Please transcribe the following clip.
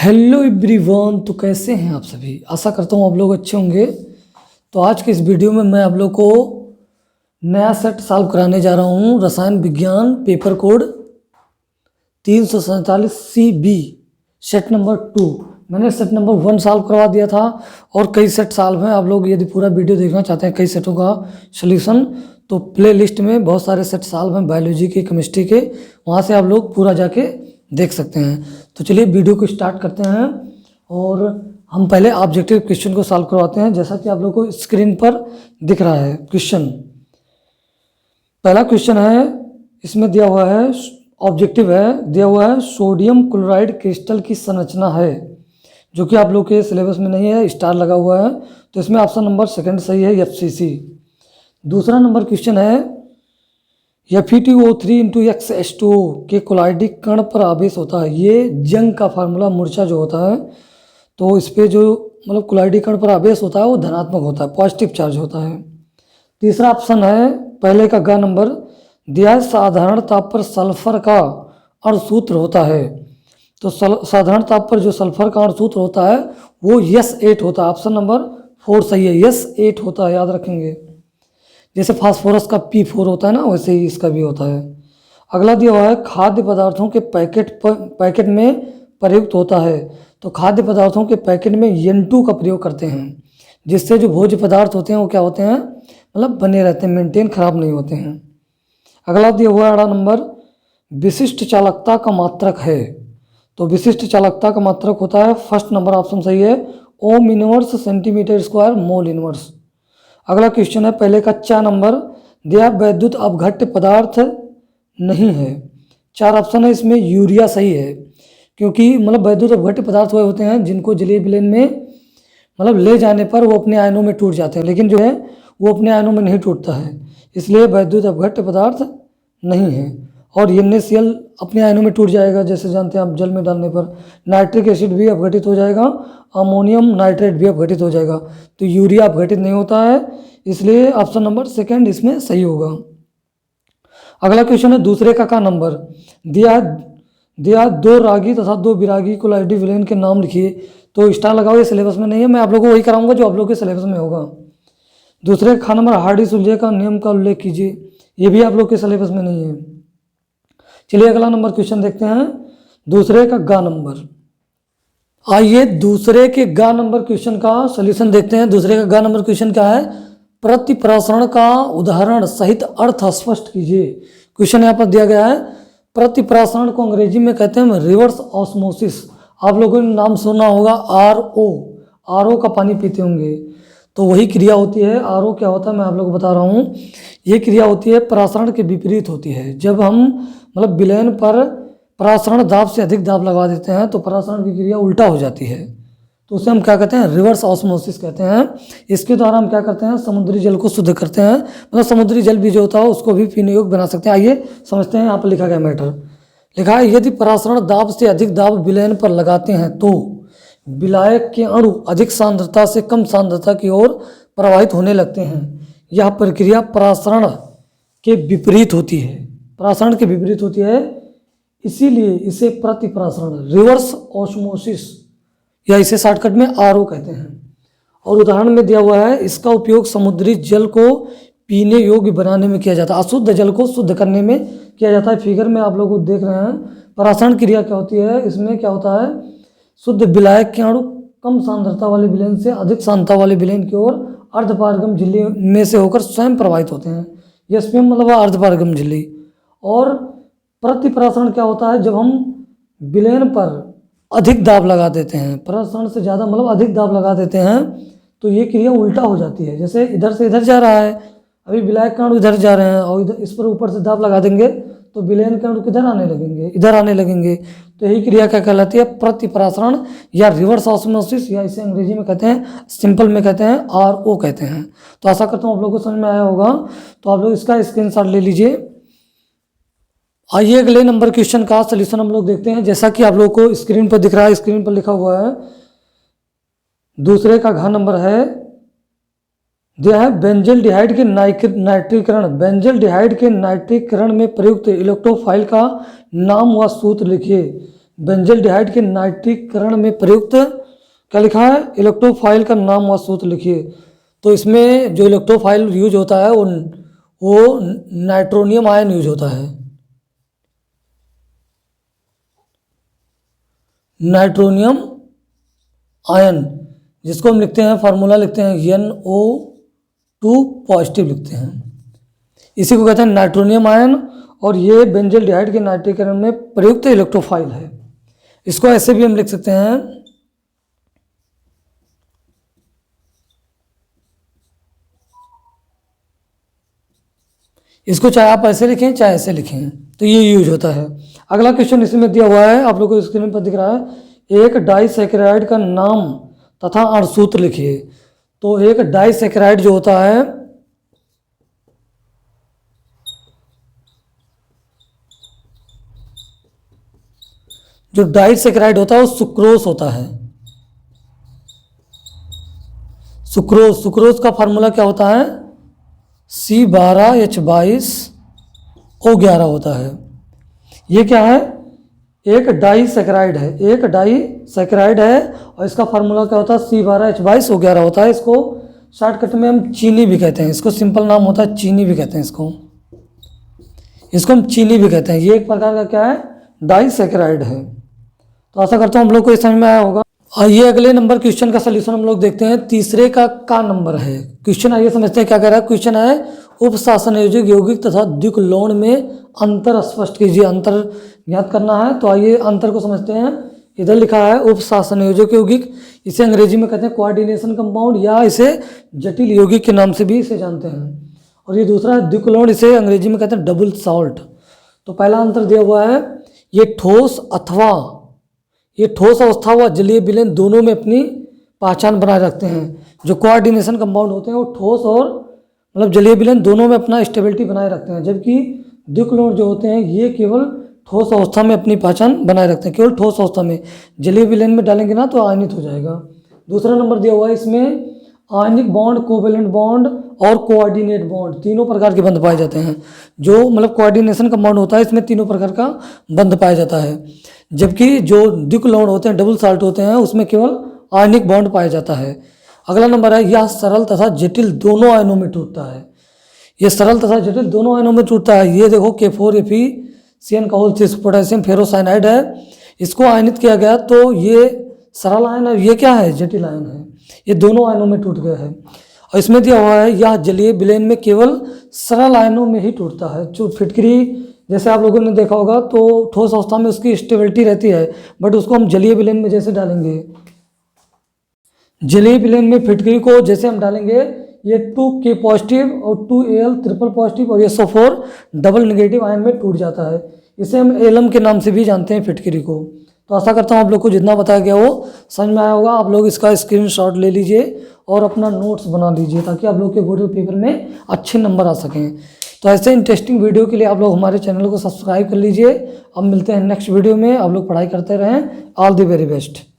Hello everyone. तो कैसे हैं आप सभी? आशा करता हूँ आप लोग अच्छे होंगे। तो आज के इस वीडियो में मैं आप लोग को नया सेट सॉल्व कराने जा रहा हूँ। रसायन विज्ञान paper code 347 CB set number 2। मैंने सेट नंबर 1 सॉल्व करवा दिया था और कई सेट सॉल्व हैं। आप लोग यदि पूरा वीडियो देखना चाहते हैं कई सेटों का सॉल्यूशन, तो प्ले लिस्ट में बहुत सारे सेट सॉल्व हैं बायोलॉजी के, केमिस्ट्री के, वहाँ से आप लोग पूरा जाके देख सकते हैं। तो चलिए वीडियो को स्टार्ट करते हैं और हम पहले ऑब्जेक्टिव क्वेश्चन को सॉल्व करवाते हैं। जैसा कि आप लोग को स्क्रीन पर दिख रहा है क्वेश्चन, पहला क्वेश्चन है, इसमें दिया हुआ है ऑब्जेक्टिव है, दिया हुआ है सोडियम क्लोराइड क्रिस्टल की संरचना है, जो कि आप लोग के सिलेबस में नहीं है, स्टार लगा हुआ है। तो इसमें ऑप्शन नंबर सेकंड सही है, FCC। दूसरा नंबर क्वेश्चन है, FeTO3 इंटू XH2O के कोलाइडिक कण पर आवेश होता है। ये जंग का फार्मूला मूर्छा जो होता है, तो इस पर जो मतलब कोलाइडिक कण पर आवेश होता है वो धनात्मक होता है, पॉजिटिव चार्ज होता है। तीसरा ऑप्शन है, पहले का ग नंबर दिया है, साधारण ताप पर सल्फर का अणुसूत्र होता है। तो साधारण ताप पर जो सल्फर का अणुसूत्र होता है वो S8 होता है। ऑप्शन नंबर 4 सही है, S8 होता है, याद रखेंगे। जैसे फास्फोरस का P4 होता है ना, वैसे ही इसका भी होता है। अगला दिया हुआ है, खाद्य पदार्थों के पैकेट में प्रयुक्त होता है। तो खाद्य पदार्थों के पैकेट में N2 का प्रयोग करते हैं, जिससे जो भोज्य पदार्थ होते हैं वो क्या होते हैं, मतलब बने रहते हैं, मेंटेन खराब नहीं होते हैं। अगला दिया हुआ है 8 नंबर, विशिष्ट चालकता का मात्रक है। तो विशिष्ट चालकता का मात्रक होता है, फर्स्ट नंबर ऑप्शन सही है, ohm inverse centimetre square mole inverse. अगला क्वेश्चन है, पहले का 4 नंबर दिया, वैद्युत अपघट्य पदार्थ नहीं है। 4 ऑप्शन है, इसमें यूरिया सही है, क्योंकि मतलब वैद्युत अपघट्य पदार्थ वह होते हैं जिनको जलीय विलयन में मतलब ले जाने पर वो अपने आयनों में टूट जाते हैं, लेकिन जो है वो अपने आयनों में नहीं टूटता है, इसलिए वैद्युत अपघट्य पदार्थ नहीं है। और NaCl अपने आयनों में टूट जाएगा, जैसे जानते हैं आप, जल में डालने पर नाइट्रिक एसिड भी अपघटित हो जाएगा, अमोनियम नाइट्रेट भी अपघटित हो जाएगा। तो यूरिया अपघटित नहीं होता है, इसलिए ऑप्शन नंबर सेकंड इसमें सही होगा। अगला क्वेश्चन है, दूसरे का नंबर दिया 2 रागी तथा 2 विरागी कोलाइडी विलयन के नाम लिखिए। तो स्टार लगाओ, ये सिलेबस में नहीं है, मैं आप लोगों को वही कराऊंगा जो आप लोग के सिलेबस में होगा। दूसरे का नंबर, हार्डी सुलझे का नियम का उल्लेख कीजिए, ये भी आप लोग के सिलेबस में नहीं है। चलिए अगला नंबर क्वेश्चन देखते हैं, दूसरे का गा नंबर। आइए दूसरे के गा नंबर क्वेश्चन का सॉल्यूशन देखते हैं। दूसरे का गा नंबर क्वेश्चन क्या है, प्रतिप्रासरण का उदाहरण सहित अर्थ स्पष्ट कीजिए। क्वेश्चन यहाँ पर दिया गया है, प्रतिप्रासरण को अंग्रेजी में कहते हैं रिवर्स ऑस्मोसिस। आप लोगों ने नाम सुना होगा RO का पानी पीते होंगे, तो वही क्रिया होती है। RO क्या होता है मैं आप लोगों को बता रहा हूँ। ये क्रिया होती है प्रासरण के विपरीत होती है। जब हम मतलब विलयन पर प्रासरण दाब से अधिक दाब लगा देते हैं तो प्रासरण की क्रिया उल्टा हो जाती है, तो उसे हम क्या कहते हैं, रिवर्स ऑस्मोसिस कहते हैं। इसके द्वारा हम क्या करते हैं, समुद्री जल को शुद्ध करते हैं, मतलब समुद्री जल भी जो होता है उसको भी पीने योग्य बना सकते हैं। आइए समझते हैं, यहाँ पर लिखा गया मैटर, लिखा है, यदि प्रासरण दाब से अधिक दाब विलयन पर लगाते हैं तो विलायक के अणु अधिक सांद्रता से कम सांद्रता की ओर प्रवाहित होने लगते हैं। यह प्रक्रिया प्रासरण के विपरीत होती है, प्रासरण के विपरीत होती है, इसीलिए इसे प्रतिप्रासरण, रिवर्स ऑस्मोसिस, या इसे शॉर्टकट में RO कहते हैं। और उदाहरण में दिया हुआ है, इसका उपयोग समुद्री जल को पीने योग्य बनाने में किया जाता है, अशुद्ध जल को शुद्ध करने में किया जाता है। फिगर में आप लोग देख रहे हैं, प्रासरण क्रिया क्या होती है, इसमें क्या होता है, शुद्ध विलायक के अणु कम सांद्रता वाले विलयन से अधिक सांद्रता वाले विलयन की ओर अर्धपारगम झिल्ली में से होकर स्वयं प्रवाहित होते हैं। SPM मतलब अर्धपारगम झिल्ली। और प्रतिप्रासरण क्या होता है, जब हम विलयन पर अधिक दाब लगा देते हैं, प्रासरण से ज़्यादा मतलब अधिक दाब लगा देते हैं, तो ये क्रिया उल्टा हो जाती है। जैसे इधर से इधर जा रहा है, अभी विलायक के अणु इधर जा रहे हैं और इधर इस पर ऊपर से दाब लगा देंगे तो विलयन के अणु किधर आने लगेंगे, इधर आने लगेंगे। तो यही क्रिया क्या कहलाती है, प्रतिप्रासरण या रिवर्स ऑस्मोसिस, या इसे अंग्रेजी में कहते हैं, सिंपल में कहते हैं RO कहते हैं। तो आशा करता हूँ आप लोगों को समझ में आया होगा। तो आप लोग इसका स्क्रीनशॉट ले लीजिए। आइए अगले नंबर क्वेश्चन का सलूशन हम लोग देखते हैं। जैसा कि आप लोगों को स्क्रीन पर दिख रहा है, स्क्रीन पर लिखा हुआ है, दूसरे का घ नंबर है, दिया है बेंजल्डिहाइड के नाइट्रीकरण, बेंजल्डिहाइड के नाइट्रीकरण में प्रयुक्त इलेक्ट्रोफाइल का नाम व सूत्र लिखिए। बेंजल्डिहाइड के नाइट्रीकरण में प्रयुक्त क्या लिखा है, इलेक्ट्रोफाइल का नाम व सूत्र लिखिए। तो इसमें जो इलेक्ट्रोफाइल यूज होता है वो नाइट्रोनियम आयन यूज होता है, नाइट्रोनियम आयन, जिसको हम लिखते हैं, फार्मूला लिखते हैं NO2 पॉजिटिव लिखते हैं, इसी को कहते हैं नाइट्रोनियम आयन। और ये बेंजल्डिहाइड के नाइट्रीकरण में प्रयुक्त इलेक्ट्रोफाइल है। इसको ऐसे भी हम लिख सकते हैं, इसको चाहे आप ऐसे लिखें चाहे ऐसे लिखें, तो ये यूज होता है। अगला क्वेश्चन इसमें दिया हुआ है, आप लोगों को स्क्रीन पर दिख रहा है, एक डाइसैकेराइड का नाम तथा अणुसूत्र लिखिए। तो एक डाइसैकेराइड जो होता है, जो डाइसैकेराइड होता है वो सुक्रोज होता है, सुक्रोज का फार्मूला क्या होता है, C12H22O11 होता है। ये क्या है, एक डाइसैकेराइड है, एक डाइसैकेराइड है और इसका फार्मूला क्या होता है, C12H22O11 होता है। इसको शॉर्टकट में हम चीनी भी कहते हैं, इसको सिंपल नाम होता है चीनी भी कहते हैं, इसको हम चीनी भी कहते हैं। ये एक प्रकार का क्या है, डाइसैकेराइड है। तो आशा करता हूँ हम लोग को समझ में आया होगा। आइए अगले नंबर क्वेश्चन का सलूशन हम लोग देखते हैं। तीसरे का नंबर है क्वेश्चन, आइए समझते हैं क्या कह रहा है। क्वेश्चन है, उपशासनयोजिक यौगिक तथा द्विकुलोण में अंतर स्पष्ट कीजिए। अंतर ज्ञात करना है, तो आइए अंतर को समझते हैं। इधर लिखा है उपशासनयोजिक यौगिक, इसे अंग्रेजी में कहते हैं कोऑर्डिनेशन कंपाउंड, या इसे जटिल यौगिक के नाम से भी इसे जानते हैं। और ये दूसरा है द्विकुलोण, इसे अंग्रेजी में कहते हैं डबल सॉल्ट। तो पहला अंतर दिया हुआ है, ये ठोस अवस्था व जलीय विलयन दोनों में अपनी पहचान बनाए रखते हैं। जो कोऑर्डिनेशन कंपाउंड होते हैं वो ठोस और मतलब जलीय विलयन दोनों में अपना स्टेबिलिटी बनाए रखते हैं, जबकि द्विकुलोण जो होते हैं ये केवल ठोस अवस्था में अपनी पहचान बनाए रखते हैं, केवल ठोस अवस्था में। जलीय विलयन में डालेंगे ना तो आयनित हो जाएगा। दूसरा नंबर दिया हुआ है, इसमें आयनिक बॉन्ड, कोवेलेंट बॉन्ड और कोऑर्डिनेट बॉन्ड तीनों प्रकार के बंध पाए जाते हैं। जो मतलब कोऑर्डिनेशन कंपाउंड होता है इसमें तीनों प्रकार का बंध पाया जाता है, जबकि जो द्विकुलोण होते हैं, डबल साल्ट होते हैं, उसमें केवल आयनिक बॉन्ड पाया जाता है। अगला नंबर है, यह सरल तथा जटिल दोनों आयनों में टूटता है। यह सरल तथा जटिल दोनों आयनों में टूटता है। ये देखो K4Fe का होल 6 पोटेशियम फेरोसाइनाइड है, इसको आयनित किया गया तो ये सरल आयन है, ये क्या है, जटिल आयन है। ये दोनों आयनों में टूट गया है। और इसमें दिया हुआ है, यह जलीय विलयन में केवल सरल आयनों में ही टूटता है। जो फिटकरी जैसे आप लोगों ने देखा होगा तो ठोस अवस्था में उसकी स्टेबिलिटी रहती है, बट उसको हम जलीय विलयन में जैसे डालेंगे, जलीय विलयन में फिटकरी को जैसे हम डालेंगे, ये 2K पॉजिटिव और 2Al ट्रिपल पॉजिटिव और ये SO4 डबल नेगेटिव आयन में टूट जाता है। इसे हम एलम के नाम से भी जानते हैं फिटकरी को। तो आशा करता हूँ आप लोग को जितना बताया गया वो समझ में आया होगा। आप लोग इसका स्क्रीनशॉट ले लीजिए और अपना नोट्स बना लीजिए, ताकि आप लोग के बोर्ड पेपर में अच्छे नंबर आ सकें। तो ऐसे इंटरेस्टिंग वीडियो के लिए आप लोग हमारे चैनल को सब्सक्राइब कर लीजिए। अब मिलते हैं नेक्स्ट वीडियो में, आप लोग पढ़ाई करते रहें। All the very best.